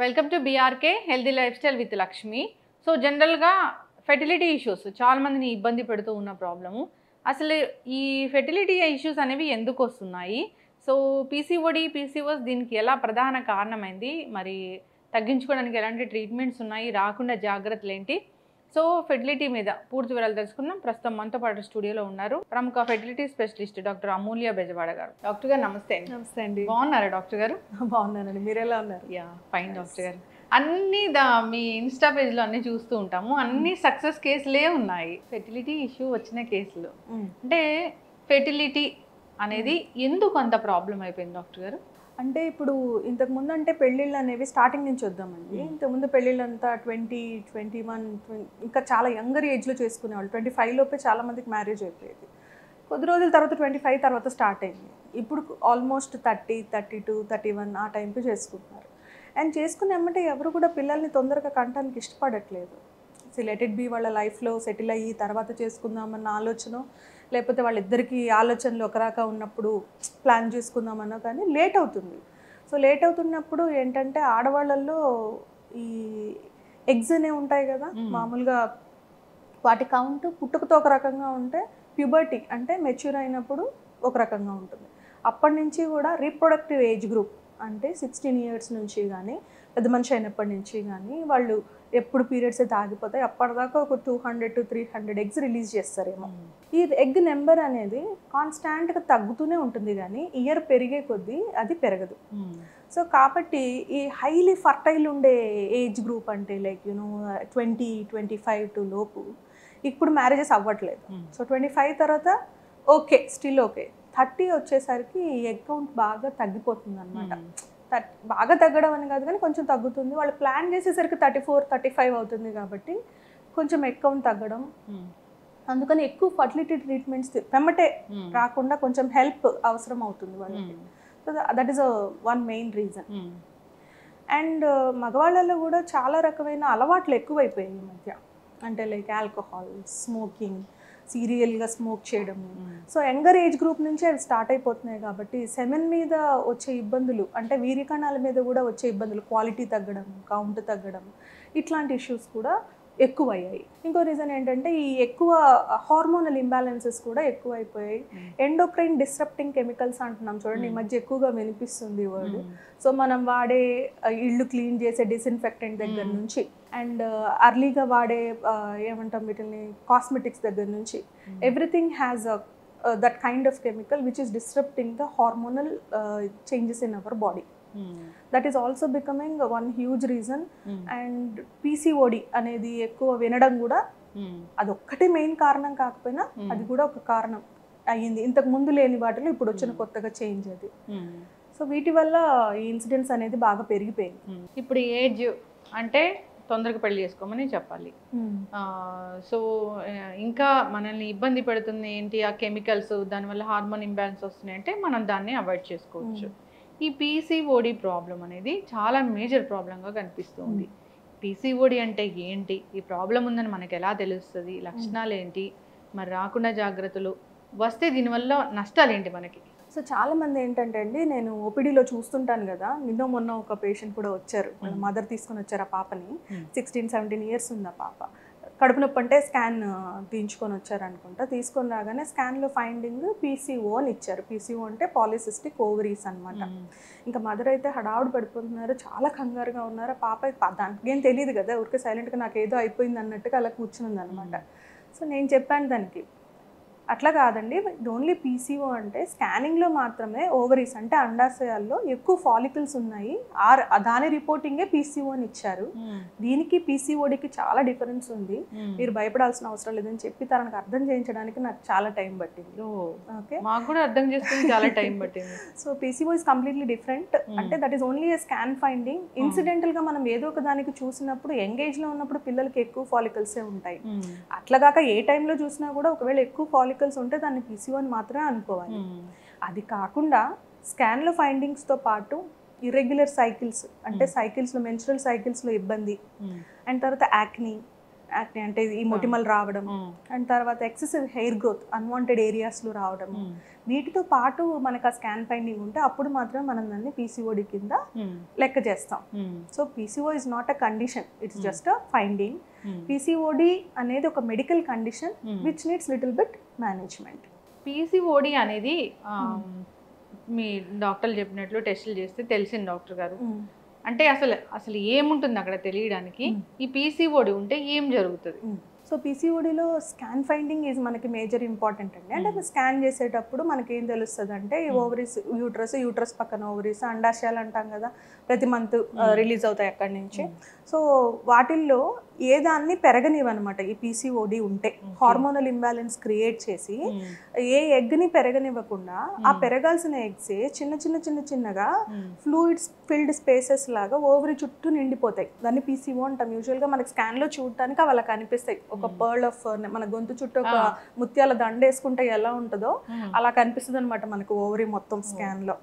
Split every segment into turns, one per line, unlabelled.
Welcome to BRK healthy life style with Lakshmi. So జనరల్గా fertility issues చాలా మందిని ఇబ్బంది పెడుతూ ఉన్న ప్రాబ్లము. అసలు ఈ ఫెర్టిలిటీ ఇష్యూస్ అనేవి ఎందుకు వస్తున్నాయి? సో పీసీఓడి, పీసీఓఎస్ దీనికి ఎలా ప్రధాన కారణమైంది? మరి తగ్గించుకోవడానికి ఎలాంటి ట్రీట్మెంట్స్ ఉన్నాయి? రాకుండా జాగ్రత్తలు ఏంటి? సో ఫెర్టిలిటీ మీద పూర్తి వివరాలు తెలుసుకుందాం. ప్రస్తుతం మనతో పాటు స్టూడియోలో ఉన్నారు ప్రముఖ ఫెర్టిలిటీ స్పెషలిస్ట్ డాక్టర్ అమూల్య బెజవాడ గారు. డాక్టర్ గారు నమస్తే.
నమస్తే అండి.
బాగున్నారా డాక్టర్ గారు?
బాగున్నానండి, మీరు ఎలా ఉన్నారు?
యా ఫైన్ డాక్టర్ గారు. అన్ని మీ ఇన్స్టా పేజ్లో అన్ని చూస్తూ ఉంటాము, అన్ని సక్సెస్ కేసులే ఉన్నాయి. ఫెర్టిలిటీ ఇష్యూ వచ్చిన కేసులు అంటే ఫెర్టిలిటీ అనేది ఎందుకు అంత ప్రాబ్లం అయిపోయింది డాక్టర్ గారు?
అంటే ఇప్పుడు ఇంతకుముందు అంటే పెళ్ళిళ్ళు అనేవి స్టార్టింగ్ నుంచి వద్దామండి. ఇంతకుముందు పెళ్ళిళ్ళంతా 20, 21 ఇంకా చాలా యంగర్ ఏజ్లో చేసుకునేవాళ్ళు. 25 లోపే చాలా మందికి మ్యారేజ్ అయిపోయేది. కొద్ది రోజుల తర్వాత 25 తర్వాత స్టార్ట్ అయింది. ఇప్పుడు ఆల్మోస్ట్ 30, 32, 31 ఆ టైంకి చేసుకుంటున్నారు. అండ్ చేసుకునే ఏమంటే ఎవరు కూడా పిల్లల్ని తొందరగా కంటానికి ఇష్టపడట్లేదు. లెట్ ఇట్ బి వాళ్ళ లైఫ్లో సెటిల్ అయ్యి తర్వాత చేసుకుందామన్న ఆలోచన, లేకపోతే వాళ్ళిద్దరికీ ఆలోచనలు ఒకరాక ఉన్నప్పుడు ప్లాన్ చేసుకుందామన్నా కానీ లేట్ అవుతుంది. సో లేట్ అవుతున్నప్పుడు ఏంటంటే ఆడవాళ్ళల్లో ఈ ఎగ్స్ అనేవి ఉంటాయి కదా, మామూలుగా వాటి కౌంట్ పుట్టుకతో ఒక రకంగా ఉంటే ప్యూబర్టీ అంటే మెచ్యూర్ అయినప్పుడు ఒక రకంగా ఉంటుంది. అప్పటి నుంచి కూడా రీప్రొడక్టివ్ ఏజ్ గ్రూప్ అంటే 16 years నుంచి కానీ పెద్ద మనిషి అయినప్పటి నుంచి కానీ వాళ్ళు ఎప్పుడు పీరియడ్స్ అయితే ఆగిపోతాయి అప్పటిదాకా ఒక 200 to 300 ఎగ్స్ రిలీజ్ చేస్తారేమో. ఈ ఎగ్ నెంబర్ అనేది కాన్స్టాంట్గా తగ్గుతూనే ఉంటుంది కానీ ఇయర్ పెరిగే కొద్దీ అది పెరగదు. సో కాబట్టి ఈ హైలీ ఫర్టైల్ ఉండే ఏజ్ గ్రూప్ అంటే లైక్ 20, 25 లోపు ఇప్పుడు మ్యారేజెస్ అవ్వట్లేదు. సో 25 తర్వాత ఓకే, స్టిల్ ఓకే. 30 వచ్చేసరికి ఎగ్ కౌంట్ బాగా తగ్గిపోతుంది అనమాట. బాగా తగ్గడం అని కాదు కానీ కొంచెం తగ్గుతుంది. వాళ్ళు ప్లాన్ చేసేసరికి 34, 35 అవుతుంది కాబట్టి కొంచెం ఎగ్ కౌంట్ తగ్గడం. అందుకని ఎక్కువ ఫర్టిలిటీ ట్రీట్మెంట్స్ వెంబటే రాకుండా కొంచెం హెల్ప్ అవసరం అవుతుంది వాళ్ళకి. So that is one main reason. And మగవాళ్ళలో కూడా చాలా రకమైన అలవాట్లు ఎక్కువైపోయాయి ఈ మధ్య. అంటే లైక్ ఆల్కహాల్, స్మోకింగ్, సీరియల్గా స్మోక్ చేయడము. సో యంగర్ ఏజ్ గ్రూప్ నుంచి అవి స్టార్ట్ అయిపోతున్నాయి కాబట్టి సెమెన్ మీద వచ్చే ఇబ్బందులు అంటే వీర్యకణాల మీద కూడా వచ్చే ఇబ్బందులు, క్వాలిటీ తగ్గడం, కౌంట్ తగ్గడం, ఇట్లాంటి ఇష్యూస్ కూడా ఎక్కువయ్యాయి. ఇంకో రీజన్ ఏంటంటే ఈ ఎక్కువ హార్మోనల్ ఇంబ్యాలెన్సెస్ కూడా ఎక్కువ అయిపోయాయి. ఎండోక్రైన్ డిస్రప్టింగ్ కెమికల్స్ అంటున్నాం చూడండి, ఈ మధ్య ఎక్కువగా వినిపిస్తుంది వర్డ్. సో మనం వాడే ఇళ్ళు క్లీన్ చేసే డిస్ఇన్ఫెక్టెంట్ దగ్గర నుంచి అండ్ అర్లీగా వాడే ఏమంటాం వీటిని కాస్మెటిక్స్ దగ్గర నుంచి everything has that kind of chemical which is disrupting the hormonal changes in our body. That is also becoming one huge reason. And PCOD అనేది ఎక్కువ వినడం కూడా అదొక్కటే మెయిన్ కారణం కాకపోయినా అది కూడా ఒక కారణం అయ్యింది. ఇంతకు ముందు లేని వాటిలో ఇప్పుడు వచ్చిన కొత్తగా చేంజ్ అది. సో వీటి వల్ల ఈ ఇన్సిడెంట్స్ అనేది బాగా పెరిగిపోయింది.
ఇప్పుడు ఏజ్ అంటే తొందరగా పెళ్లి చేసుకోమని చెప్పాలి. సో ఇంకా మనల్ని ఇబ్బంది పెడుతుంది ఏంటి, ఆ కెమికల్స్, దానివల్ల హార్మోన్ ఇంబ్యాలెన్స్ వస్తున్నాయి అంటే మనం దాన్ని అవాయిడ్ చేసుకోవచ్చు. ఈ పీసీఓడి ప్రాబ్లం అనేది చాలా మేజర్ ప్రాబ్లంగా కనిపిస్తుంది. పీసీఓడి అంటే ఏంటి, ఈ ప్రాబ్లం ఉందని మనకు ఎలా తెలుస్తుంది, లక్షణాలు ఏంటి, మరి రాకుండా జాగ్రత్తలు, వస్తే దీనివల్ల నష్టాలు ఏంటి మనకి?
సో చాలా మంది ఏంటంటే అండి, నేను ఓపీడీలో చూస్తుంటాను కదా, మొన్న ఒక పేషెంట్ కూడా వచ్చారు, వాళ్ళ మదర్ తీసుకొని వచ్చారు ఆ పాపని. 16, 17 years ఉంది ఆ పాప. కడుపు నొప్పి అంటే స్కాన్ తీయించుకొని వచ్చారు అనుకుంటా. తీసుకొని రాగానే స్కాన్లో ఫైండింగ్ పీసీఓ అని ఇచ్చారు. పీసీఓ అంటే పాలిసిస్టిక్ ఓవరీస్ అనమాట. ఇంకా మదర్ అయితే హడావుడు పడిపోతున్నారు, చాలా కంగారుగా ఉన్నారు. ఆ పాప దానికి ఏం తెలియదు కదా, ఊరికే సైలెంట్గా నాకు ఏదో అయిపోయింది అన్నట్టుగా అలా కూర్చుంది అనమాట. సో నేను చెప్పాను దానికి, అట్లా కాదండి, ఓన్లీ పీసీఓ అంటే స్కానింగ్లో మాత్రమే ఓవరీస్ అంటే అండాశయాల్లో ఎక్కువ ఫాలికల్స్ ఉన్నాయి, దాని రిపోర్టింగే పీసీఓ అని ఇచ్చారు. దీనికి పీసీఓడికి చాలా డిఫరెన్స్ ఉంది, మీరు భయపడాల్సిన అవసరం లేదని చెప్పి తనకు అర్థం చేయించడానికి నాకు చాలా టైం పట్టింది.
ఓకే, మాకు కూడా అర్థం చేసుకుని చాలా టైం పట్టింది.
So PCO is completely different. అంటే that is only a scan finding. ఇన్సిడెంటల్గా మనం ఏదో ఒక దానికి చూసినప్పుడు ఎంగేజ్లో ఉన్నప్పుడు పిల్లలకి ఎక్కువ ఫాలికల్సే ఉంటాయి. అట్లాగాక ఏ టైంలో చూసినా కూడా ఒకవేళ ఎక్కువ ఫాలికల్స్ ఉంటే దాన్ని పీసీఓ అని మాత్రమే అనుకోవాలి. అది కాకుండా స్కాన్లో ఫైండింగ్స్తో పాటు ఇర్రెగ్యులర్ సైకిల్స్ అంటే సైకిల్స్లో మెన్స్ట్రల్ సైకిల్స్లో ఇబ్బంది, అండ్ తర్వాత యాక్నీ, యాక్నే అంటే ఈ మొటిమలు రావడం, అండ్ తర్వాత ఎక్సెసివ్ హెయిర్ గ్రోత్ అన్వాంటెడ్ ఏరియాస్లో రావడం, వీటితో పాటు మనకు ఆ స్కాన్ ఫైండింగ్ ఉంటే అప్పుడు మాత్రం మనం దాన్ని పీసీఓడి కింద లెక్క చేస్తాం. So PCO is not a condition, it's just a finding. PCOD అనేది ఒక medical condition which needs little bit management.
PCOD అనేది మీ డాక్టర్లు చెప్పినట్లు టెస్టులు చేస్తే తెలిసింది డాక్టర్ గారు. అంటే అసలు ఏముంటుంది అక్కడ తెలియడానికి, ఈ పీసీఓడి ఉంటే ఏం జరుగుతుంది?
సో పీసీఓడిలో స్కాన్ ఫైండింగ్ ఈజ్ మనకి మేజర్ ఇంపార్టెంట్ అండి. అంటే అది స్కాన్ చేసేటప్పుడు మనకి ఏం తెలుస్తుంది అంటే ఈ ఓవరీస్, యూట్రస్ పక్కన ఓవరీస్, అండాశయాలు అంటాం కదా, ప్రతి మంత్ రిలీజ్ అవుతాయి అక్కడి నుంచి. సో వాటిల్లో ఏ దాన్ని పెరగనివన్నమాట ఈ పీసీఓడి ఉంటే. హార్మోనల్ ఇంబ్యాలెన్స్ క్రియేట్ చేసి ఏ ఎగ్ని పెరగనివ్వకుండా ఆ పెరగాల్సిన ఎగ్సే చిన్నగా ఫ్లూయిడ్స్ ఫిల్డ్ స్పేసెస్ లాగా ఓవరీ చుట్టూ నిండిపోతాయి. దాన్ని పీసీఓ అంటాం. యూజువల్గా మనకి స్కాన్లో చూడటానికి అవి అలా కనిపిస్తాయి. ఒక పర్ల్ ఆఫ్ మన గొంతు చుట్టూ ఒక ముత్యాల దండ వేసుకుంటే ఎలా ఉంటుందో అలా కనిపిస్తుంది అనమాట మనకు ఓవరీ మొత్తం స్కాన్ లో.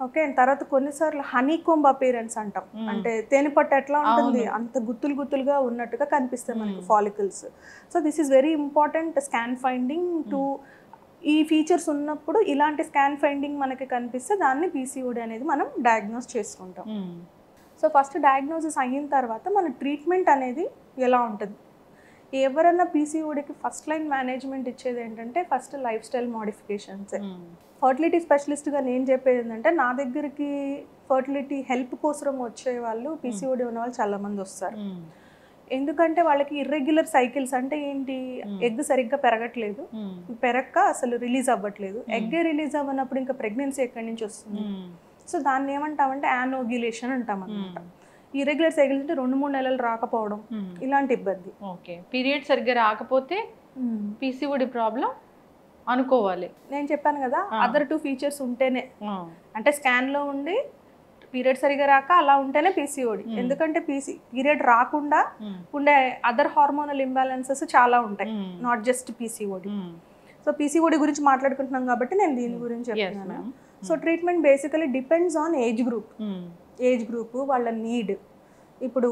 ఓకే, తర్వాత కొన్నిసార్లు హనీకోంబ్ అపీరెన్స్ అంటాం. అంటే తేనెపట్టు ఎట్లా ఉంటుంది అంత గుత్తులుగా ఉన్నట్టుగా కనిపిస్తాయి మనకు follicles. So this is very important scan finding to. ఈ ఫీచర్స్ ఉన్నప్పుడు ఇలాంటి స్కాన్ ఫైండింగ్ మనకి కనిపిస్తే దాన్ని పీసీఓడి అనేది మనం డయాగ్నోస్ చేసుకుంటాం. సో ఫస్ట్ డయాగ్నోసిస్ అయిన తర్వాత మన ట్రీట్మెంట్ అనేది ఎలా ఉంటుంది? ఎవరైనా పీసీఓడికి ఫస్ట్ లైన్ మేనేజ్మెంట్ ఇచ్చేది ఏంటంటే first lifestyle modifications. Fertility స్పెషలిస్ట్గా నేను చెప్పేది ఏంటంటే నా దగ్గరికి ఫర్టిలిటీ హెల్ప్ కోసం వచ్చే వాళ్ళు పీసీఓడి ఉన్న వాళ్ళు చాలామంది వస్తారు. ఎందుకంటే వాళ్ళకి ఇర్రెగ్యులర్ సైకిల్స్ అంటే ఏంటి, ఎగ్ సరిగ్గా పెరగట్లేదు, పెరక్క అసలు రిలీజ్ అవ్వట్లేదు. ఎగ్గే రిలీజ్ అవ్వనప్పుడు ఇంకా ప్రెగ్నెన్సీ ఎక్కడి నుంచి వస్తుంది? సో దాన్ని ఏమంటామంటే యానోగ్యులేషన్ అంటాం అనమాట. ఇర్రెగ్యులర్ సైకిల్స్ అంటే 2-3 నెలలు రాకపోవడం, ఇలాంటి ఇబ్బంది.
ఓకే, పీరియడ్ సరిగ్గా రాకపోతే పీసీఓడి ప్రాబ్లం అనుకోవాలి.
నేను చెప్పాను కదా, అదర్ 2 ఫీచర్స్ ఉంటేనే, అంటే స్కాన్లో ఉండి పీరియడ్ సరిగా రాక అలా ఉంటేనే పీసీఓడి. ఎందుకంటే పీరియడ్ రాకుండా ఉండే అదర్ హార్మోనల్ ఇంబ్యాలెన్సెస్ చాలా ఉంటాయి, not just PCOD. So PCOD గురించి మాట్లాడుకుంటున్నాం కాబట్టి నేను దీని గురించి చెప్తున్నాను. So treatment basically depends on age group, వాళ్ళ నీడ్. ఇప్పుడు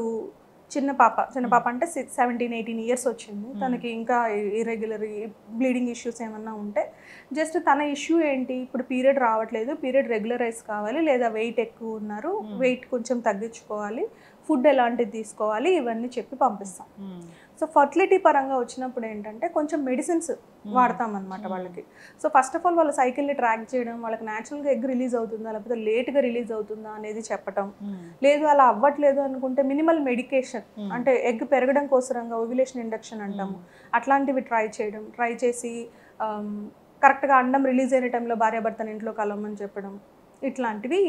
చిన్న పాప అంటే 17-18 ఇయర్స్ వచ్చింది, తనకి ఇంకా ఇర్రెగ్యులర్ బ్లీడింగ్ ఇష్యూస్ ఏమన్నా ఉంటే జస్ట్ తన ఇష్యూ ఏంటి, ఇప్పుడు పీరియడ్ రావట్లేదు, పీరియడ్ రెగ్యులరైజ్ కావాలి, లేదా వెయిట్ ఎక్కువ ఉన్నారు, వెయిట్ కొంచెం తగ్గించుకోవాలి, ఫుడ్ ఎలాంటిది తీసుకోవాలి, ఇవన్నీ చెప్పి పంపిస్తాం. సో ఫర్టిలిటీ పరంగా వచ్చినప్పుడు ఏంటంటే కొంచెం మెడిసిన్స్ వాడతాం అనమాట వాళ్ళకి. సో ఫస్ట్ ఆఫ్ ఆల్ వాళ్ళ సైకిల్ని ట్రాక్ చేయడం, వాళ్ళకి న్యాచురల్గా ఎగ్ రిలీజ్ అవుతుందా లేకపోతే లేట్గా రిలీజ్ అవుతుందా అనేది చెప్పటం. లేదు అలా అవ్వట్లేదు అనుకుంటే మినిమల్ మెడికేషన్, అంటే ఎగ్ పెరగడం కోసరంగా ఓవ్యులేషన్ ఇండక్షన్ అంటాము, అట్లాంటివి ట్రై చేసి కరెక్ట్గా అండం రిలీజ్ అయిన టైంలో భార్యాభర్తను ఇంట్లో కలవమని చెప్పడం, ఇట్లాంటివి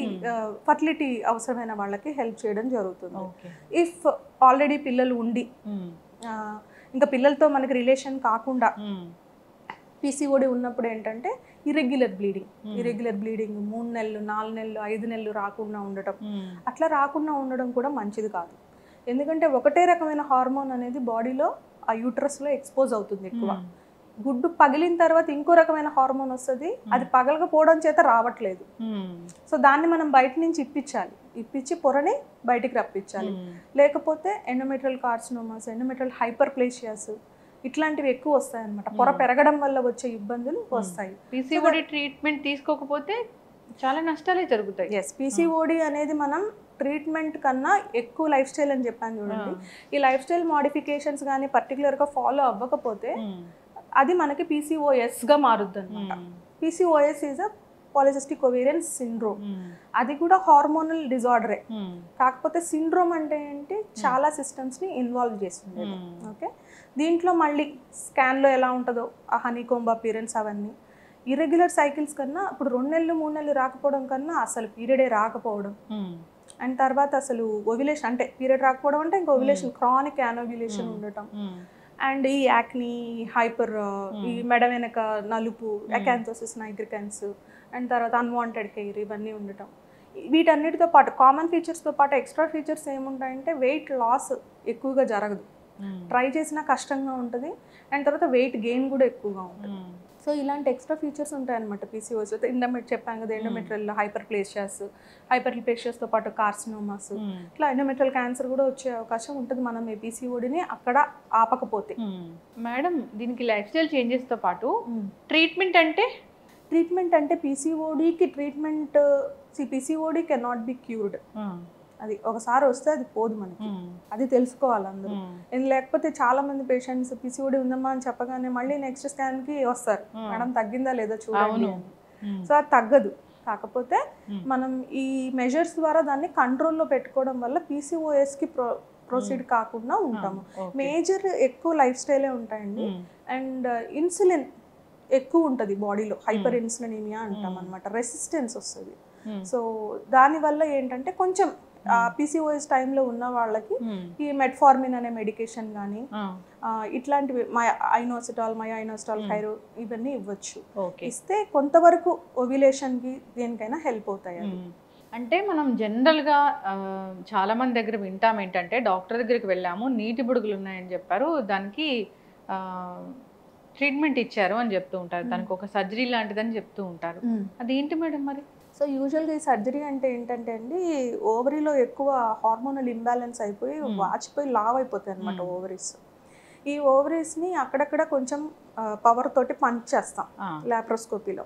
ఫర్టిలిటీ అవసరమైన వాళ్ళకి హెల్ప్ చేయడం జరుగుతుంది. ఇఫ్ ఆల్రెడీ పిల్లలు ఉండి ఇంకా పిల్లలతో మనకి రిలేషన్ కాకుండా పీసీఓడి ఉన్నప్పుడు ఏంటంటే ఇర్రెగ్యులర్ బ్లీడింగ్ 3 నెలలు 4 నెలలు 5 నెలలు రాకుండా ఉండటం, అట్లా రాకుండా ఉండడం కూడా మంచిది కాదు. ఎందుకంటే ఒకటే రకమైన హార్మోన్ అనేది బాడీలో ఆ యూట్రస్లో ఎక్స్పోజ్ అవుతుంది ఎక్కువ. గుడ్డు పగిలిన తర్వాత ఇంకో రకమైన హార్మోన్ వస్తుంది, అది పగలకపోవడం చేత రావట్లేదు. సో దాన్ని మనం బయట నుంచి ఇప్పించి పొరని బయటికి రప్పించాలి. లేకపోతే ఎండోమెట్రియల్ కార్సినోమాస్, ఎండోమెట్రియల్ హైపర్ప్లేషియాస్ ఇట్లాంటివి ఎక్కువ వస్తాయి అన్నమాట. పొర పెరగడం వల్ల వచ్చే ఇబ్బందులు వస్తాయి.
పీసీఓడి ట్రీట్మెంట్ తీసుకోకపోతే చాలా నష్టాలే జరుగుతాయి.
ఎస్, పీసీఓడి అనేది మనం ట్రీట్మెంట్ కన్నా ఎక్కువ లైఫ్ స్టైల్ అని చెప్పాను చూడండి. ఈ లైఫ్ స్టైల్ మోడిఫికేషన్స్ కానీ పర్టికులర్గా ఫాలో అవ్వకపోతే అది మనకి పీసీఓఎస్గా మారుద్ది అనమాట. PCOS is a polycystic ovarian syndrome. అది కూడా హార్మోనల్ డిజార్డరే, కాకపోతే సిండ్రోమ్ అంటే ఏంటి, చాలా సిస్టమ్స్ని ఇన్వాల్వ్ చేస్తుంది. ఓకే, దీంట్లో మళ్ళీ స్కాన్లో ఎలా ఉంటుందో ఆ హనీకోంబ్ అపీరెన్స్ అవన్నీ ఇర్రెగ్యులర్ సైకిల్స్ కన్నా ఇప్పుడు 2 నెలలు 3 నెలలు రాకపోవడం కన్నా అసలు పీరియడే రాకపోవడం, అండ్ తర్వాత అసలు ఓవ్యులేషన్ అంటే పీరియడ్ రాకపోవడం అంటే ఇంకా ఓవ్యులేషన్ క్రానిక్ యానోవ్యులేషన్ ఉండటం, అండ్ ఈ యాక్ని, హైపర్, ఈ మెడ వెనక నలుపు, అకాంతోసిస్ నైగ్రికన్స్, అండ్ తర్వాత అన్వాంటెడ్ హెయిర్, ఇవన్నీ ఉండటం. వీటన్నిటితో పాటు కామన్ ఫీచర్స్తో పాటు ఎక్స్ట్రా ఫీచర్స్ ఏముంటాయంటే వెయిట్ లాస్ ఎక్కువగా జరగదు, ట్రై చేసినా కష్టంగా ఉంటుంది, అండ్ తర్వాత వెయిట్ గెయిన్ కూడా ఎక్కువగా ఉంటుంది. సో ఇలాంటి ఎక్స్ట్రా ఫీచర్స్ ఉంటాయన్నమాట పీసీఓఎస్. చెప్పాను కదా, ఎండోమెట్రియల్ హైపర్ప్లేషియాస్తో పాటు కార్సినోమాస్, ఇట్లా ఎండోమెట్రియల్ క్యాన్సర్ కూడా వచ్చే అవకాశం ఉంటుంది మనం ఈ పీసీఓడిని అక్కడ ఆపకపోతే.
మేడం దీనికి లైఫ్ స్టైల్ చేంజెస్తో పాటు ట్రీట్మెంట్ అంటే
పీసీఓడికి treatment, PCOD can not be cured. అది ఒకసారి వస్తే అది పోదు మనకి, అది తెలుసుకోవాలి అందరూ. లేకపోతే చాలా మంది పేషెంట్స్ పీసీఓడి ఉందమ్మా అని చెప్పగానే మళ్ళీ నెక్స్ట్ స్కాన్కి వస్తారు, మేడం తగ్గిందా లేదా చూడండి అని. సో అది తగ్గదు. కాకపోతే మనం ఈ మెజర్స్ ద్వారా దాన్ని కంట్రోల్లో పెట్టుకోవడం వల్ల పీసీఓఎస్కి ప్రొసీడ్ కాకుండా ఉంటాము. మేజర్ ఎక్కువ లైఫ్ స్టైలే ఉంటాయండి. అండ్ ఇన్సులిన్ ఎక్కువ ఉంటుంది బాడీలో, హైపర్ ఇన్సులినిమియా అంటాం అనమాట, రెసిస్టెన్స్ వస్తుంది. సో దానివల్ల ఏంటంటే కొంచెం పీసీఓఎస్ టైంలో ఉన్న వాళ్ళకి ఈ మెట్ఫార్మిన్ అనే మెడికేషన్ కానీ ఇట్లాంటివి మయోఐనోస్టాల్ థైరో ఇవన్నీ ఇవ్వచ్చు. ఇస్తే కొంతవరకు ఓవ్యులేషన్కి దేనికైనా హెల్ప్ అవుతాయి.
అంటే మనం జనరల్గా చాలా మంది దగ్గర వింటాం ఏంటంటే, డాక్టర్ దగ్గరికి వెళ్ళాము, నీటి బుడుగులు ఉన్నాయని చెప్పారు, దానికి ట్రీట్మెంట్ ఇచ్చారు అని చెప్తూ ఉంటారు, దానికి ఒక సర్జరీ లాంటిదని చెప్తూ ఉంటారు. అదేంటి మేడం మరి?
సో యూజువల్గా ఈ సర్జరీ అంటే ఏంటంటే అండి, ఓవరీలో ఎక్కువ హార్మోనల్ ఇంబ్యాలెన్స్ అయిపోయి వాచిపోయి లావ్ అయిపోతాయి అనమాట ఓవరీస్. ఈ ఓవరీస్ని అక్కడక్కడ కొంచెం పవర్ తోటి పంచ్ చేస్తాం లాప్రోస్కోపీలో.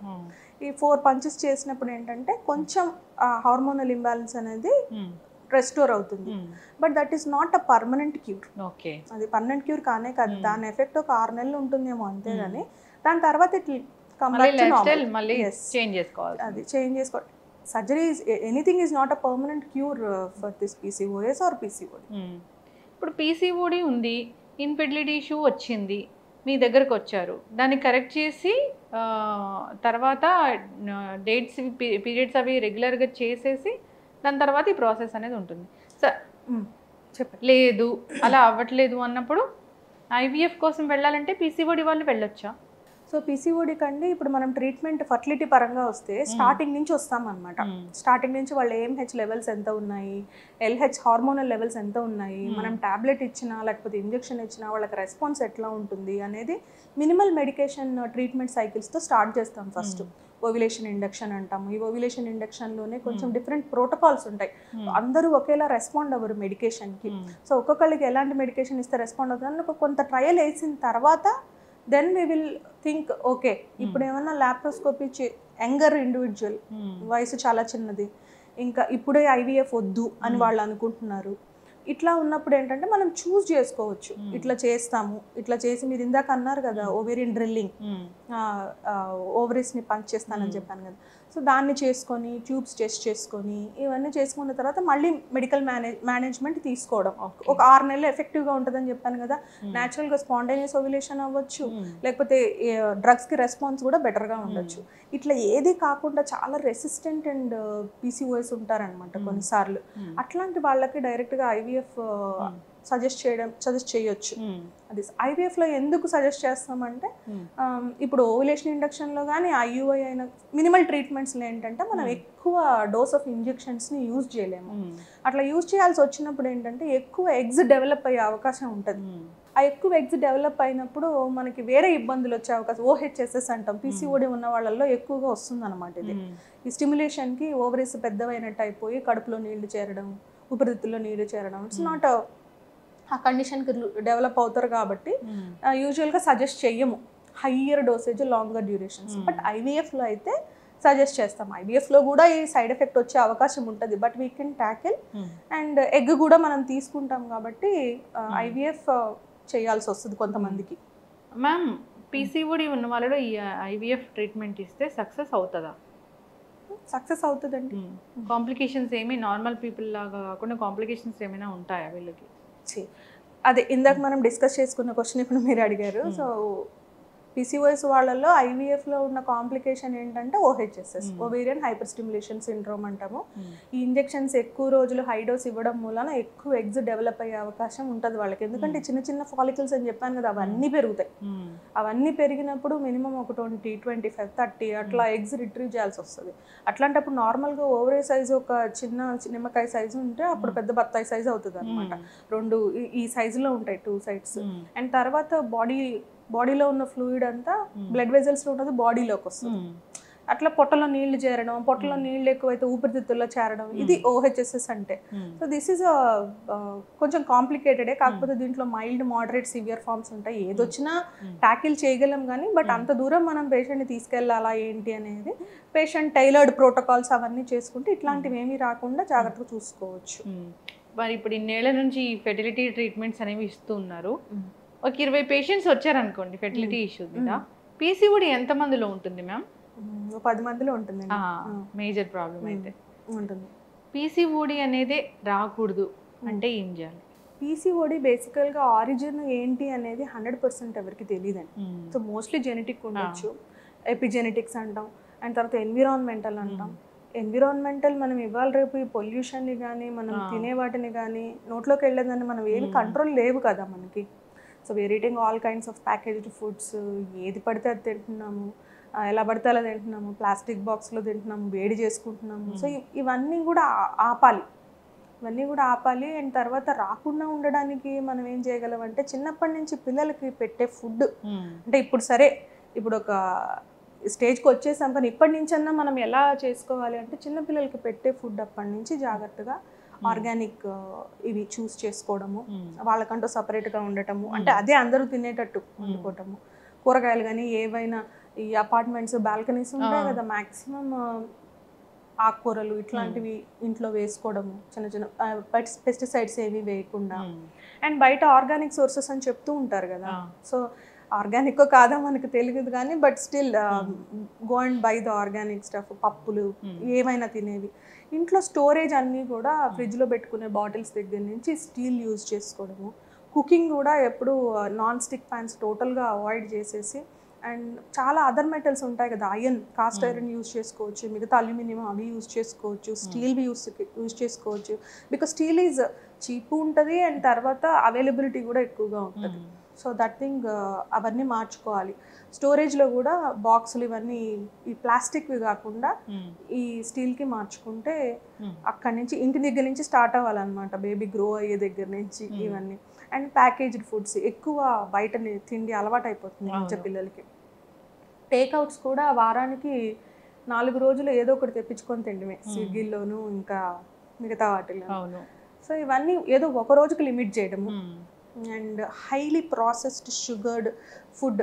ఈ 4 పంచెస్ చేసినప్పుడు ఏంటంటే కొంచెం హార్మోనల్ ఇంబ్యాలెన్స్ అనేది రెస్టోర్ అవుతుంది. But that is not a permanent cure. అది పర్మనెంట్ క్యూర్ కానే కాదు, దాని ఎఫెక్ట్ ఒక 6 నెలలు ఉంటుందేమో అంతే. కానీ దాని తర్వాత ఇట్లా అది చేంజ్ చేసుకోవాలి. Surgery anything is not a permanent cure for this PCOS or PCOD.
ఇప్పుడు పీసీఓడి ఉంది, ఇన్ఫెర్టిలిటీ ఇష్యూ వచ్చింది, మీ దగ్గరకు వచ్చారు, దాన్ని కరెక్ట్ చేసి తర్వాత డేట్స్ పీరియడ్స్ అవి రెగ్యులర్గా చేసేసి దాని తర్వాత ఈ ప్రాసెస్ అనేది ఉంటుంది. లేదు అలా అవ్వట్లేదు అన్నప్పుడు ఐవీఎఫ్ కోసం వెళ్ళాలంటే పీసీఓడి వాళ్ళు వెళ్ళొచ్చా?
సో పీసీఓడి కండి ఇప్పుడు మనం ట్రీట్మెంట్ ఫర్టిలిటీ పరంగా వస్తే స్టార్టింగ్ నుంచి వస్తామన్నమాట. స్టార్టింగ్ నుంచి వాళ్ళ ఏఎంహెచ్ లెవెల్స్ ఎంత ఉన్నాయి, ఎల్హెచ్ హార్మోనల్ లెవెల్స్ ఎంత ఉన్నాయి, మనం టాబ్లెట్ ఇచ్చినా లేకపోతే ఇంజెక్షన్ ఇచ్చినా వాళ్ళకి రెస్పాన్స్ ఎట్లా ఉంటుంది అనేది మినిమల్ మెడికేషన్ ట్రీట్మెంట్ సైకిల్స్తో స్టార్ట్ చేస్తాం. ఫస్ట్ ఓవ్యులేషన్ ఇండక్షన్ అంటాము. ఈ ఓవ్యులేషన్ ఇండక్షన్లోనే కొంచెం డిఫరెంట్ ప్రోటోకాల్స్ ఉంటాయి. అందరూ ఒకేలా రెస్పాండ్ అవ్వరు మెడికేషన్కి. సో ఒక్కొక్కరికి ఎలాంటి మెడికేషన్ ఇస్తే రెస్పాండ్ అవుతుంది కొంత ట్రయల్ వేసిన తర్వాత then we will think okay ఇప్పుడు ఏమన్నా లాప్రోస్కోపీ యంగర్ ఇండివిజువల్, వయసు చాలా చిన్నది, ఇంకా ఇప్పుడే ఐవీఎఫ్ వద్దు అని వాళ్ళు అనుకుంటున్నారు, ఇట్లా ఉన్నప్పుడు ఏంటంటే మనం చూస్ చేసుకోవచ్చు. ఇట్లా చేస్తాము, ఇట్లా చేసి మీరు ఇందాక అన్నారు కదా ఓవేరియన్ డ్రిల్లింగ్, ఓవరీస్ని పంచ్ చేస్తానని చెప్పాను కదా, సో దాన్ని చేసుకొని ట్యూబ్స్ టెస్ట్ చేసుకొని ఇవన్నీ చేసుకున్న తర్వాత మళ్ళీ మెడికల్ మేనేజ్మెంట్ తీసుకోవడం. ఒక 6 నెలలు ఎఫెక్టివ్గా ఉంటుందని చెప్పాను కదా. న్యాచురల్గా స్పాంటేనియస్ ఓవ్యులేషన్ అవ్వచ్చు, లేకపోతే డ్రగ్స్కి రెస్పాన్స్ కూడా బెటర్గా ఉండొచ్చు. ఇట్లా ఏది కాకుండా చాలా రెసిస్టెంట్ అండ్ పీసీఓఎస్ ఉంటారనమాట కొన్నిసార్లు. అట్లాంటి వాళ్ళకి డైరెక్ట్గా ఐవీఎఫ్ సజెస్ట్ చేయొచ్చు. అది ఐవీఎఫ్లో ఎందుకు సజెస్ట్ చేస్తామంటే ఇప్పుడు ఓవ్యులేషన్ ఇండక్షన్లో కానీ ఐయుఐ అయిన మినిమల్ ట్రీట్మెంట్స్లో ఏంటంటే మనం ఎక్కువ డోస్ ఆఫ్ ఇంజెక్షన్స్ని యూజ్ చేయలేము. అట్లా యూజ్ చేయాల్సి వచ్చినప్పుడు ఏంటంటే ఎక్కువ ఎగ్స్ డెవలప్ అయ్యే అవకాశం ఉంటుంది. ఆ ఎక్కువ ఎగ్స్ డెవలప్ అయినప్పుడు మనకి వేరే ఇబ్బందులు వచ్చే అవకాశం, ఓహెచ్ఎస్ఎస్ అంటాం, పీసీఓడి ఉన్న వాళ్ళల్లో ఎక్కువగా వస్తుంది అనమాట. ఇది ఈ స్టిమ్యులేషన్కి ఓవరీస్ పెద్దవైనట్టు అయిపోయి కడుపులో నీళ్లు చేరడం, ఊపిరితిత్తుల్లో నీళ్లు చేరడం, ఇట్స్ నాట్ ఆ కండిషన్కి డెవలప్ అవుతారు. కాబట్టి యూజువల్గా సజెస్ట్ చెయ్యము higher dosage longer durations. But ఐవీఎఫ్లో అయితే సజెస్ట్ చేస్తాం. ఐవీఎఫ్లో కూడా ఈ సైడ్ ఎఫెక్ట్ వచ్చే అవకాశం ఉంటుంది, but we can tackle. And egg కూడా మనం తీసుకుంటాం కాబట్టి ఐవీఎఫ్ చేయాల్సి వస్తుంది కొంతమందికి.
మ్యామ్ పీసీఓడి ఉన్న వాళ్ళలో ఈ ఐవీఎఫ్ ట్రీట్మెంట్ ఇస్తే సక్సెస్ అవుతుందా?
సక్సెస్ అవుతుందండి.
కాంప్లికేషన్స్ ఏమి నార్మల్ పీపుల్ లాగా కాకుండా కాంప్లికేషన్స్ ఏమైనా ఉంటాయా వీళ్ళకి?
అదే ఇందాక మనం డిస్కస్ చేసుకున్న క్వశ్చన్ ఇప్పుడు మీరు అడిగారు. సో పీసీఓఎస్ వాళ్ళల్లో ఐవీఎఫ్లో ఉన్న కాంప్లికేషన్ ఏంటంటే OHSS, ovarian hyper stimulation syndrome అంటాము. ఈ ఇంజెక్షన్స్ ఎక్కువ రోజులు హై డోస్ ఇవ్వడం మూలన ఎక్కువ ఎగ్స్ డెవలప్ అయ్యే అవకాశం ఉంటుంది వాళ్ళకి. ఎందుకంటే చిన్న చిన్న ఫాలికల్స్ అని చెప్పాను కదా, అవన్నీ పెరుగుతాయి. అవన్నీ పెరిగినప్పుడు మినిమం ఒక 20, 25, 30 అట్లా ఎగ్స్ రిట్రీవ్ చేయాల్సి వస్తుంది. అట్లాంటప్పుడు నార్మల్గా ఓవరీ సైజు ఒక చిన్న నిమ్మకాయ సైజు ఉంటే అప్పుడు పెద్ద బత్తాయి సైజు అవుతుంది అనమాట. 2 ఈ సైజులో ఉంటాయి 2 సైడ్స్. అండ్ తర్వాత బాడీ బాడీలో ఉన్న ఫ్లూయిడ్ అంతా బ్లడ్ వెజల్స్లో ఉన్నది బాడీలోకి వస్తుంది. అట్లా పొట్టలో నీళ్లు చేరడం, పొట్టలో నీళ్ళు ఎక్కువైతే ఊపిరితిత్తుల్లో చేరడం, ఇది ఓహెచ్ఎస్ఎస్ అంటే. సో దిస్ ఈజ్ కొంచెం కాంప్లికేటెడే, కాకపోతే దీంట్లో మైల్డ్, మోడరేట్, సివియర్ ఫార్మ్స్ ఉంటాయి. ఏదొచ్చినా ట్యాకిల్ చేయగలం కానీ బట్ అంత దూరం మనం పేషెంట్ని తీసుకెళ్ళాలా ఏంటి అనేది పేషెంట్ టైలర్డ్ ప్రోటోకాల్స్ అవన్నీ చేసుకుంటే ఇట్లాంటివి ఏమీ రాకుండా జాగ్రత్తగా చూసుకోవచ్చు.
మరి ఇప్పుడు ఇన్నేళ్ల నుంచి ఈ ఫెర్టిలిటీ ట్రీట్మెంట్స్ అనేవి ఇస్తూ ఉన్నారు. ఒక 20 పేషెంట్స్ వచ్చారనుకోండి ఫెర్టిలిటీ ఇష్యూ మీద, పీసీఓడి ఎంత మందిలో ఉంటుంది మ్యామ్?
10 మందిలో ఉంటుంది.
మేజర్ ప్రాబ్లం అయితే
ఉంటుంది.
పీసీఓడి అనేది రాకూడదు అంటే ఏం చేయాలి?
పీసీఓడి బేసికల్గా ఆరిజిన్ ఏంటి అనేది 100% ఎవరికి తెలియదండి. సో మోస్ట్లీ జెనెటిక్ ఉండొచ్చు, ఎపిజెనెటిక్స్ అంటాం, అండ్ తర్వాత ఎన్విరాన్మెంటల్ అంటాం. ఎన్విరాన్మెంటల్ మనం ఇవాళ రేపు ఈ పొల్యూషన్ని కానీ మనం తినే వాటిని కానీ నోట్లోకి వెళ్ళేదాన్ని మనం ఏమి కంట్రోల్ లేవు కదా మనకి. So we are eating all kinds of packaged foods, ఏది పడితే అది తింటున్నాము, ఎలా పడితే అలా తింటున్నాము, ప్లాస్టిక్ బాక్స్లో తింటున్నాము, వేడి చేసుకుంటున్నాము. సో ఇవన్నీ కూడా ఆపాలి. అండ్ తర్వాత రాకుండా ఉండడానికి మనం ఏం చేయగలం అంటే చిన్నప్పటి నుంచి పిల్లలకి పెట్టే ఫుడ్, అంటే ఇప్పుడు ఒక స్టేజ్కి వచ్చేసాం కానీ ఇప్పటి నుంచన్నా మనం ఎలా చేసుకోవాలి అంటే చిన్నపిల్లలకి పెట్టే ఫుడ్ అప్పటి నుంచి జాగ్రత్తగా ఆర్గానిక్ ఇవి చూస్ చేసుకోవడము, వాళ్ళకంటూ సపరేట్గా ఉండటము, అంటే అదే అందరూ తినేటట్టు వండుకోవటము. కూరగాయలు కానీ ఏవైనా ఈ అపార్ట్మెంట్స్ బాల్కనీస్ ఉంటాయి కదా, మ్యాక్సిమం ఆకుకూరలు ఇట్లాంటివి ఇంట్లో వేసుకోవడము, చిన్న చిన్న పెస్టిసైడ్స్ ఏవి వేయకుండా. అండ్ బయట ఆర్గానిక్ సోర్సెస్ అని చెప్తూ ఉంటారు కదా, సో ఆర్గానిక్ కాదా మనకు తెలియదు కానీ but still go and by the organic stuff. పప్పులు ఏమైనా తినేవి, ఇంట్లో స్టోరేజ్ అన్నీ కూడా ఫ్రిడ్జ్లో పెట్టుకునే బాటిల్స్ దగ్గర నుంచి స్టీల్ యూజ్ చేసుకోవడము. కుకింగ్ కూడా ఎప్పుడు నాన్ స్టిక్ ప్యాన్స్ టోటల్గా అవాయిడ్ చేసేసి, అండ్ చాలా అదర్ మెటల్స్ ఉంటాయి కదా, కాస్ట్ ఐరన్ యూజ్ చేసుకోవచ్చు, మిగతా అల్యూమినియం అవి యూజ్ చేసుకోవచ్చు, స్టీల్వి యూజ్ చేసుకోవచ్చు. బికాస్ స్టీల్ ఈజ్ చీప్ ఉంటుంది అండ్ తర్వాత అవైలబిలిటీ కూడా ఎక్కువగా ఉంటుంది. సో దట్ థింగ్ అవన్నీ మార్చుకోవాలి. స్టోరేజ్లో కూడా బాక్సులు ఇవన్నీ ఈ ప్లాస్టిక్వి కాకుండా ఈ స్టీల్కి మార్చుకుంటే అక్కడి నుంచి ఇంటి దగ్గర నుంచి స్టార్ట్ అవ్వాలన్నమాట, బేబీ గ్రో అయ్యే దగ్గర నుంచి ఇవన్నీ. అండ్ ప్యాకేజ్డ్ ఫుడ్స్ ఎక్కువ బయట తిండి అలవాటు అయిపోతుంది మంచి పిల్లలకి. టేక్అవుట్స్ కూడా వారానికి 4 రోజులు ఏదో ఒకటి తెప్పించుకొని తిండమే, స్విగ్గీలోను ఇంకా మిగతా వాటిలో. సో ఇవన్నీ ఏదో ఒక రోజుకి లిమిట్ చేయడము. అండ్ హైలీ ప్రాసెస్డ్ షుగర్డ్ ఫుడ్,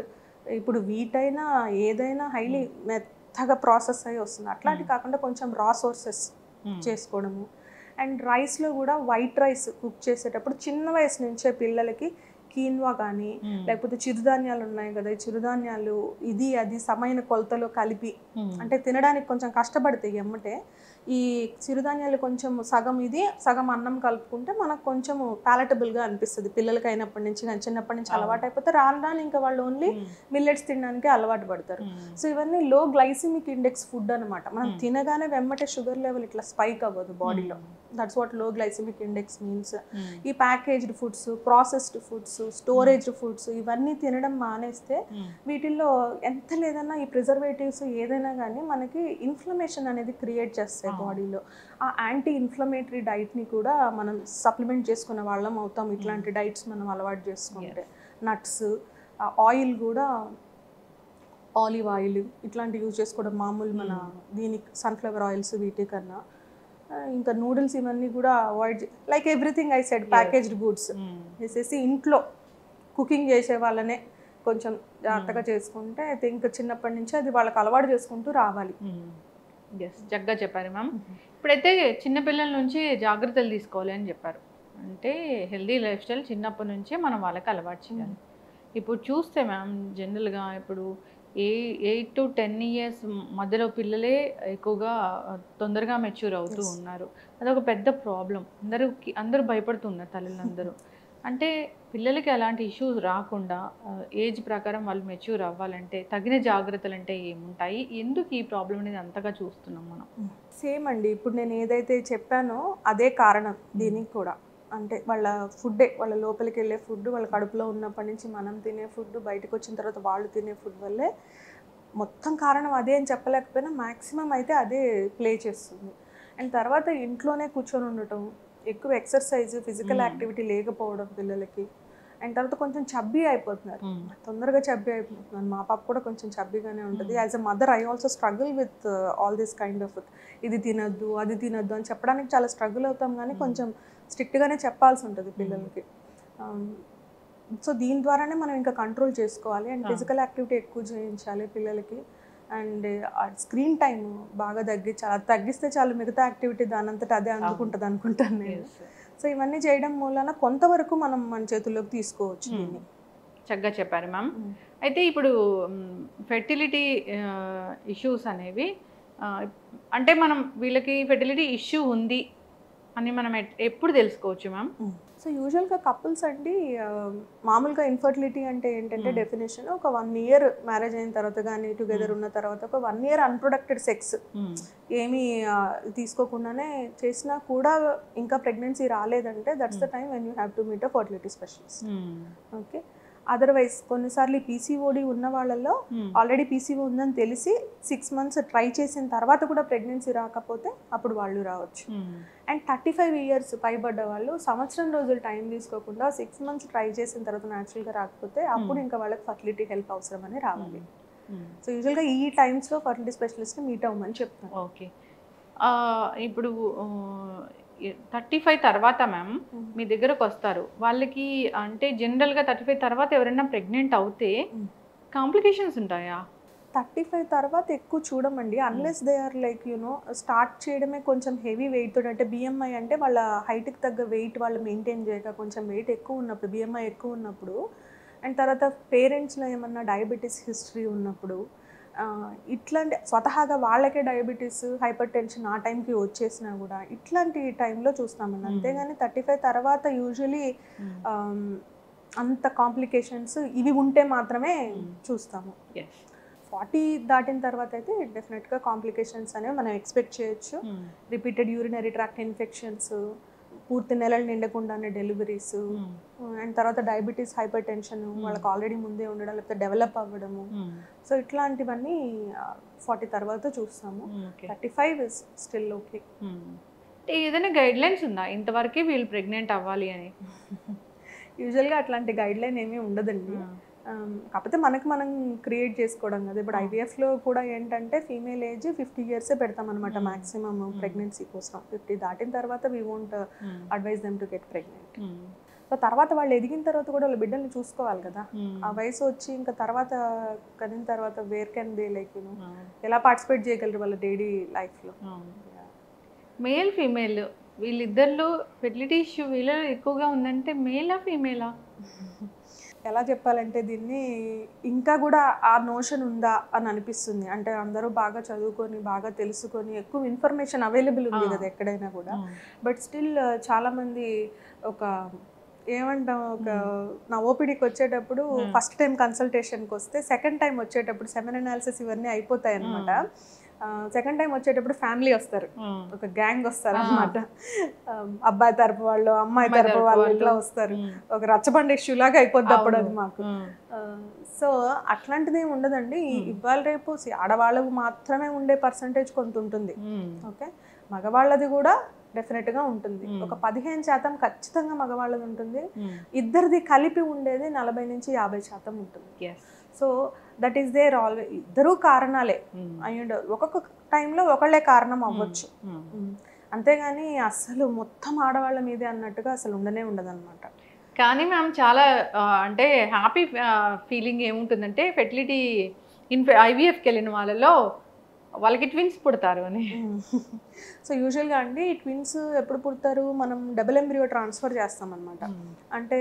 ఇప్పుడు వీట్ అయినా ఏదైనా హైలీ మెత్తగా ప్రాసెస్ అయ్యి వస్తుంది, అట్లాంటి కాకుండా కొంచెం రా సోర్సెస్ చేసుకోవడము. అండ్ రైస్లో కూడా వైట్ రైస్ కుక్ చేసేటప్పుడు చిన్న వయసు నుంచే పిల్లలకి కీన్వా కానీ లేకపోతే చిరుధాన్యాలు ఉన్నాయి కదా, ఈ చిరుధాన్యాలు ఇది అది సమైన కొలతలో కలిపి, అంటే తినడానికి కొంచెం కష్టపడతాయి ఎమ్మటే, ఈ చిరుధాన్యాలు కొంచెం సగం ఇది సగం అన్నం కలుపుకుంటే మనకు కొంచెం ప్యాలటబుల్గా అనిపిస్తుంది పిల్లలకి. అయినప్పటి నుంచి కానీ చిన్నప్పటి నుంచి అలవాటు అయిపోతే రాను ఇంకా వాళ్ళు ఓన్లీ మిల్లెట్స్ తినడానికి అలవాటు పడతారు. సో ఇవన్నీ లో గ్లైసిమిక్ ఇండెక్స్ ఫుడ్ అనమాట. మనం తినగానే వెమ్మటే షుగర్ లెవెల్ ఇట్లా స్పైక్ అవ్వదు బాడీలో, that's what low glycemic index means. ఈ packaged foods, processed foods, storaged foods ఇవన్నీ తినడం మానేస్తే వీటిల్లో ఎంత లేదన్నా ఈ ప్రిజర్వేటివ్స్ ఏదైనా కానీ మనకి ఇన్ఫ్లమేషన్ అనేది క్రియేట్ చేస్తాయి బాడీలో. ఆ యాంటీ ఇన్ఫ్లమేటరీ డైట్ని కూడా మనం సప్లిమెంట్ చేసుకునే వాళ్ళం అవుతాం ఇట్లాంటి డైట్స్ మనం అలవాటు చేసుకుంటే. నట్స్, ఆయిల్ కూడా ఆలివ్ ఆయిల్ ఇట్లాంటివి యూజ్ చేసుకోవడం మామూలు, మన దీనికి సన్ఫ్లవర్ ఆయిల్స్ వీటికన్నా. ఇంకా నూడిల్స్ ఇవన్నీ కూడా avoid, like everything I said packaged goods వేసేసి ఇంట్లో కుకింగ్ చేసే వాళ్ళనే కొంచెం జాగ్రత్తగా చేసుకుంటే ఐ థింక్ చిన్నప్పటి నుంచి అది వాళ్ళకి అలవాటు చేసుకుంటూ రావాలి.
చక్కగా చెప్పారు మ్యామ్. ఇప్పుడైతే చిన్నపిల్లల నుంచి జాగ్రత్తలు తీసుకోవాలి అని చెప్పారు, అంటే హెల్దీ లైఫ్ స్టైల్ చిన్నప్పటి నుంచే మనం వాళ్ళకి అలవాటు చేయాలి. ఇప్పుడు చూస్తే మ్యామ్ జనరల్గా ఇప్పుడు 8 to 10 years మధ్యలో పిల్లలే ఎక్కువగా తొందరగా మెచ్యూర్ అవుతూ ఉన్నారు. అదొక పెద్ద ప్రాబ్లం, అందరూ భయపడుతున్నారు తల్లులందరూ. అంటే పిల్లలకి అలాంటి ఇష్యూస్ రాకుండా ఏజ్ ప్రకారం వాళ్ళు మెచ్యూర్ అవ్వాలంటే తగిన జాగ్రత్తలు అంటే ఏముంటాయి, ఎందుకు ఈ ప్రాబ్లం అనేది అంతగా చూస్తున్నాం మనం?
సేమ్ అండి, ఇప్పుడు నేను ఏదైతే చెప్పానో అదే కారణం దీనికి కూడా. అంటే వాళ్ళ ఫుడ్డే, వాళ్ళ లోపలికి వెళ్ళే ఫుడ్, వాళ్ళ కడుపులో ఉన్నప్పటి నుంచి మనం తినే ఫుడ్, బయటకు వచ్చిన తర్వాత వాళ్ళు తినే ఫుడ్ వల్లే మొత్తం కారణం అదే అని చెప్పలేకపోయినా మ్యాక్సిమం అయితే అదే ప్లే చేస్తుంది. అండ్ తర్వాత ఇంట్లోనే కూర్చొని ఉండటం, ఎక్కువ ఎక్సర్సైజ్, ఫిజికల్ యాక్టివిటీ లేకపోవడం పిల్లలకి, అండ్ తర్వాత కొంచెం చబ్బీ అయిపోతున్నారు, తొందరగా చబ్బీ అయిపోతున్నారు. మా పాప కూడా కొంచెం చబ్బీగానే ఉంటుంది. As a mother I also struggle with all this kind of ఇది తినద్దు అది తినద్దు అని చెప్పడానికి చాలా స్ట్రగుల్ అవుతాం, కానీ కొంచెం స్ట్రిక్ట్గానే చెప్పాల్సి ఉంటుంది పిల్లలకి. సో దీని ద్వారానే మనం ఇంకా కంట్రోల్ చేసుకోవాలి. అండ్ ఫిజికల్ యాక్టివిటీ ఎక్కువ చేయించాలి పిల్లలకి. అండ్ స్క్రీన్ టైం బాగా తగ్గించాలి. అది తగ్గిస్తే చాలు, మిగతా యాక్టివిటీ దానంతట అదే అందుకుంటుంది అనుకుంటాను నేను. సో ఇవన్నీ చేయడం మూలన కొంతవరకు మనం మన చేతుల్లోకి తీసుకోవచ్చు దీన్ని.
చక్కగా చెప్పారు మ్యామ్. అయితే ఇప్పుడు ఫెర్టిలిటీ ఇష్యూస్ అనేవి అంటే మనం వీళ్ళకి ఫెర్టిలిటీ ఇష్యూ ఉంది అని మనం ఎప్పుడు తెలుసుకోవచ్చు మ్యామ్?
సో యూజువల్గా కపుల్స్ అండి మామూలుగా ఇన్ఫర్టిలిటీ అంటే ఏంటంటే డెఫినేషన్ ఒక 1 year మ్యారేజ్ అయిన తర్వాత కానీ టుగెదర్ ఉన్న తర్వాత ఒక 1 year అన్ప్రొడక్టెడ్ సెక్స్ ఏమీ తీసుకోకుండానే చేసినా కూడా ఇంకా ప్రెగ్నెన్సీ రాలేదంటే that's the time when you have to meet a fertility specialist. Okay, otherwise కొన్నిసార్లు పీసీఓడి ఉన్న వాళ్ళల్లో ఆల్రెడీ పీసీఓ ఉందని తెలిసి 6 months ట్రై చేసిన తర్వాత కూడా ప్రెగ్నెన్సీ రాకపోతే అప్పుడు వాళ్ళు రావచ్చు. అండ్ 35 years పైబడ్డ వాళ్ళు సంవత్సరం రోజులు టైం తీసుకోకుండా 6 months ట్రై చేసిన తర్వాత న్యాచురల్గా రాకపోతే అప్పుడు ఇంకా వాళ్ళకి ఫర్టిలిటీ హెల్ప్ అవసరం అని రావాలి. సో యూజువల్గా ఈ టైమ్స్లో ఫర్టిలిటీ స్పెషలిస్ట్ని మీట్ అవ్వమని చెప్తాను.
ఓకే, ఇప్పుడు 35 తర్వాత మ్యామ్ మీ దగ్గరకు వస్తారు, వాళ్ళకి అంటే జనరల్గా 35 తర్వాత ఎవరైనా ప్రెగ్నెంట్ అవుతే కాంప్లికేషన్స్ ఉంటాయా?
35 తర్వాత ఎక్కువ చూడమండి, unless they are like you స్టార్ట్ చేయడమే కొంచెం హెవీ వెయిట్ తోటి. అంటే బిఎంఐ అంటే వాళ్ళ హైట్కి తగ్గ వెయిట్ వాళ్ళు మెయింటైన్ చేయక కొంచెం వెయిట్ ఎక్కువ ఉన్నప్పుడు, బిఎంఐ ఎక్కువ ఉన్నప్పుడు, అండ్ తర్వాత పేరెంట్స్లో ఏమన్నా డయాబెటీస్ హిస్టరీ ఉన్నప్పుడు, ఇట్లాంటి స్వతహాగా వాళ్ళకే డయాబెటీస్ హైపర్ టెన్షన్ ఆ టైంకి వచ్చేసినా కూడా ఇట్లాంటి టైంలో చూస్తామండి. అంతేగాని 35 తర్వాత యూజువలీ అంత కాంప్లికేషన్స్ ఇవి ఉంటే మాత్రమే చూస్తాము. 40 దాటిన తర్వాత అయితే డెఫినెట్గా కాంప్లికేషన్స్ అనేవి మనం ఎక్స్పెక్ట్ చేయొచ్చు. రిపీటెడ్ యూరినరీ ట్రాక్ట్ ఇన్ఫెక్షన్స్, పూర్తి నెలలు నిండకుండానే డెలివరీస్, అండ్ తర్వాత డయాబెటీస్ హైపర్ టెన్షన్ వాళ్ళకి ఆల్రెడీ ముందే ఉండడం లేకపోతే డెవలప్ అవ్వడము. సో ఇట్లాంటివన్నీ 40 తర్వాత చూస్తాము. 35 ఇస్ స్టిల్ ఓకే.
ఏదైనా గైడ్ లైన్స్ ఉందా ఇంతవరకే వీళ్ళు ప్రెగ్నెంట్ అవ్వాలి అని?
యూజువల్గా అట్లాంటి గైడ్ లైన్ ఏమీ ఉండదండి, కాకపోతే మనకు మనం క్రియేట్ చేసుకోవడం కదా. ఇప్పుడు ఐవీఎఫ్లో కూడా ఏంటంటే ఫీమేల్ ఏజ్ 50 years పెడతాం అనమాట మ్యాక్సిమం ప్రెగ్నెన్సీ కోసం. 50 దాటిన తర్వాత we won't advise them to get pregnant. So తర్వాత వాళ్ళు ఎదిగిన తర్వాత కూడా వాళ్ళ బిడ్డల్ని చూసుకోవాలి కదా. ఆ వయసు వచ్చి ఇంకా తర్వాత కదిన తర్వాత where can they like you know ఎలా పార్టిసిపేట్ చేయగలరు వాళ్ళ డైలీ లైఫ్లో.
మేల్ ఫీమేల్ వీళ్ళిద్దరిలో ఫెర్టిలిటీ ఇష్యూ వీళ్ళ ఎక్కువగా ఉందంటే మేలా ఫీమేలా?
ఎలా చెప్పాలంటే దీన్ని ఇంకా కూడా ఆ నోషన్ ఉందా అని అనిపిస్తుంది. అంటే అందరూ బాగా చదువుకొని బాగా తెలుసుకొని ఎక్కువ ఇన్ఫర్మేషన్ అవైలబుల్ ఉంది కదా ఎక్కడైనా కూడా, బట్ స్టిల్ చాలామంది ఒక ఏమంటాం ఒక నా ఓపీడీకి వచ్చేటప్పుడు ఫస్ట్ టైం కన్సల్టేషన్కి వస్తే సెకండ్ టైం వచ్చేటప్పుడు సెమెన్ అనాలిసిస్ ఇవన్నీ అయిపోతాయి అనమాట. సెకండ్ టైం వచ్చేటప్పుడు ఫ్యామిలీ వస్తారు, ఒక గ్యాంగ్ వస్తారు అనమాట. అబ్బాయి తరపు వాళ్ళు అమ్మాయి తరపు వాళ్ళు ఇట్లా వస్తారు, ఒక రచ్చబండ ఇష్యూ లాగా అయిపోద్ది అప్పుడు అది మాకు. సో అట్లాంటిది ఉండదండి. ఇవాళ రేపు ఆడవాళ్ళకు మాత్రమే ఉండే పర్సంటేజ్ కొంత ఉంటుంది, ఓకే, మగవాళ్ళది కూడా డెఫినెట్గా ఉంటుంది. ఒక 15% ఖచ్చితంగా మగవాళ్ళది ఉంటుంది. ఇద్దరిది కలిపి ఉండేది 40 నుంచి 50% ఉంటుంది. So that is there always. ఇద్దరు కారణాలే అండ్ ఒక్కొక్క టైంలో ఒకళ్ళే కారణం అవ్వచ్చు, అంతేగాని అసలు మొత్తం ఆడవాళ్ళ మీదే అన్నట్టుగా అసలు ఉండనే ఉండదన్నమాట.
కానీ మ్యామ్ చాలా అంటే హ్యాపీ ఫీలింగ్ ఏముంటుందంటే ఫెర్టిలిటీ ఐవీఎఫ్కి వెళ్ళిన వాళ్ళకి ట్విన్స్ పుడతారు అని.
సో యూజువల్గా అండి ఈ ట్విన్స్ ఎప్పుడు పుడతారు, మనం డబుల్ ఎంబ్రియో ట్రాన్స్ఫర్ చేస్తాం అనమాట. అంటే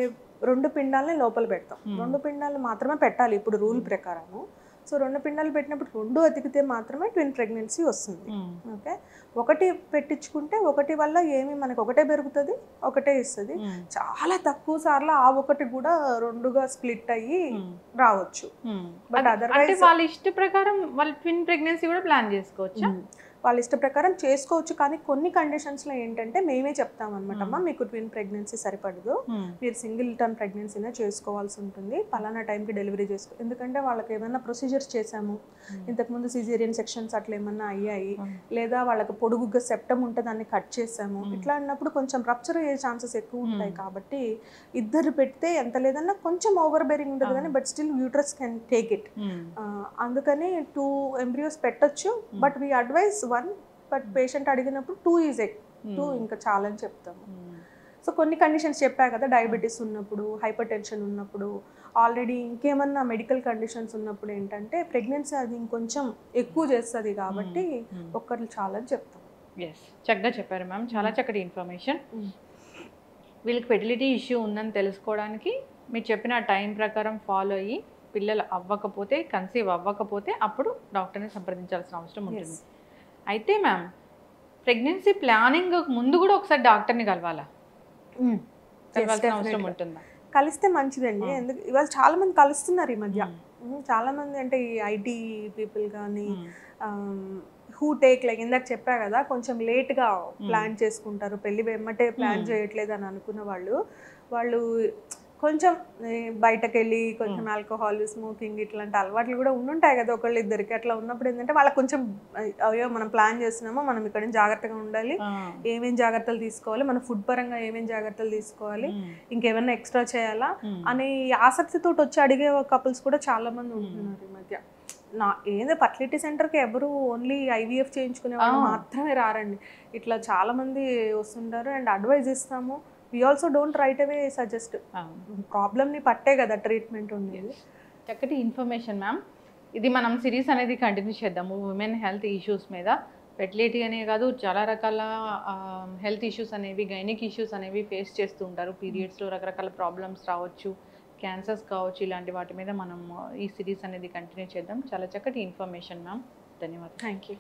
2 పిండాలని లోపల పెడతాం, 2 పిండాలు మాత్రమే పెట్టాలి ఇప్పుడు రూల్ ప్రకారము. సో 2 పిండాలు పెట్టినప్పుడు 2 అతికితే మాత్రమే ట్విన్ ప్రెగ్నెన్సీ వస్తుంది. ఓకే, ఒకటి పెట్టించుకుంటే ఒకటి వల్ల ఏమి మనకు ఒకటే పెరుగుతుంది, ఒకటే ఇస్తుంది. చాలా తక్కువ సార్లు ఆ ఒకటి కూడా 2గా స్ప్లిట్ అయ్యి రావచ్చు. బట్ అదర్వైజ్
వాళ్ళ ఇష్ట ప్రకారం వాళ్ళు ట్విన్ ప్రెగ్నెన్సీ కూడా ప్లాన్ చేసుకోవచ్చు.
వాళ్ళ ఇష్ట ప్రకారం చేసుకోవచ్చు. కానీ కొన్ని కండిషన్స్లో ఏంటంటే మేమే చెప్తాం అనమాట, అమ్మా మీకు ట్విన్ ప్రెగ్నెన్సీ సరిపడదు, మీరు సింగిల్ టర్మ్ ప్రెగ్నెన్సీనే చేసుకోవాల్సి ఉంటుంది, పలానా టైంకి డెలివరీ చేసుకో. ఎందుకంటే వాళ్ళకి ఏమైనా ప్రొసీజర్స్ చేసాము, ఇంతకుముందు సిజేరియన్ సెక్షన్స్ అట్లా ఏమన్నా అయ్యాయి, లేదా వాళ్ళకి పొడుగుగా సెప్టమ్ ఉంటే దాన్ని కట్ చేసాము, ఇట్లా అన్నప్పుడు కొంచెం రప్చర్ అయ్యే ఛాన్సెస్ ఎక్కువ ఉంటాయి. కాబట్టి ఇద్దరు పెడితే ఎంత లేదన్నా కొంచెం ఓవర్ బేరింగ్ ఉంటుంది కానీ but still uterus can take it. అందుకని 2 ఎంబ్రియోస్ పెట్టొచ్చు, but we advice 1, but patient అడిగినప్పుడు 2 ఈజ్ 2 ఇంకా చాలని చెప్తాము. సో కొన్ని కండిషన్స్ చెప్పా కదా, డయాబెటీస్ ఉన్నప్పుడు, హైపర్ టెన్షన్ ఉన్నప్పుడు, ఆల్రెడీ ఇంకేమన్నా మెడికల్ కండిషన్స్ ఉన్నప్పుడు ఏంటంటే ప్రెగ్నెన్సీ అది ఇంకొంచెం ఎక్కువ చేస్తుంది కాబట్టి ఒక్కరు చాలని చెప్తాం.
ఎస్, చక్కగా చెప్పారు మ్యామ్, చాలా చక్కటి ఇన్ఫర్మేషన్. వీళ్ళకి ఫెర్టిలిటీ ఇష్యూ ఉందని తెలుసుకోవడానికి మీరు చెప్పిన టైం ప్రకారం ఫాలో అయ్యి పిల్లలు అవ్వకపోతే, కన్సీవ్ అవ్వకపోతే అప్పుడు డాక్టర్ని సంప్రదించాల్సిన అవసరం ఉంటుంది. అయితే మ్యామ్, ప్రెగ్నెన్సీ ప్లానింగ్ ముందు కూడా ఒకసారి డాక్టర్ని కలవాలా? కలవాల్సిన అవసరం ఉంటుందా?
కలిస్తే మంచిదండి. ఎందుకు ఇవాళ చాలా మంది కలుస్తున్నారు ఈ మధ్య. చాలా మంది అంటే ఈ ఐటీ పీపుల్ కానీ హూ టేక్ లైక్ ఇందాక చెప్పా కదా, కొంచెం లేట్గా ప్లాన్ చేసుకుంటారు, పెళ్లి వెమ్మటే ప్లాన్ చేయట్లేదు అని అనుకున్న వాళ్ళు కొంచెం బయటకు వెళ్ళి కొంచెం ఆల్కహాల్, స్మోకింగ్ ఇట్లాంటి అలవాట్లు కూడా ఉండుంటాయి కదా ఒకళ్ళు ఇద్దరికి. అట్లా ఉన్నప్పుడు ఏంటంటే వాళ్ళకి కొంచెం అయ్యో మనం ప్లాన్ చేస్తున్నామో, మనం ఇక్కడ నుంచి జాగ్రత్తగా ఉండాలి, ఏమేం జాగ్రత్తలు తీసుకోవాలి, మన ఫుడ్ పరంగా ఏమేం జాగ్రత్తలు తీసుకోవాలి, ఇంకేమైనా ఎక్స్ట్రా చేయాలా అనే ఆసక్తితో వచ్చి అడిగే కపుల్స్ కూడా చాలా మంది ఉంటున్నారు ఈ మధ్య. ఏదో ఫర్టిలిటీ సెంటర్కి ఎవరు ఓన్లీ ఐవీఎఫ్ చేయించుకునే వాళ్ళు మాత్రమే రారండి, ఇట్లా చాలా మంది వస్తుంటారు. అండ్ అడ్వైజ్ ఇస్తాము. We also don't right away suggest, ప్రాబ్లమ్ని పట్టే కదా ట్రీట్మెంట్ ఉండేది.
చక్కటి ఇన్ఫర్మేషన్ మ్యామ్. ఇది మనం సిరీస్ అనేది కంటిన్యూ చేద్దాము ఉమెన్ హెల్త్ ఇష్యూస్ మీద. ఫెర్టిలిటీ అనే కాదు, చాలా రకాల హెల్త్ ఇష్యూస్ అనేవి, గైనిక్ ఇష్యూస్ అనేవి ఫేస్ చేస్తూ ఉంటారు. పీరియడ్స్లో రకరకాల ప్రాబ్లమ్స్ రావచ్చు, క్యాన్సర్స్ కావచ్చు, ఇలాంటి వాటి మీద మనం ఈ సిరీస్ అనేది కంటిన్యూ చేద్దాం. చాలా చక్కటి ఇన్ఫర్మేషన్ మ్యామ్, ధన్యవాదాలు.
Thank you.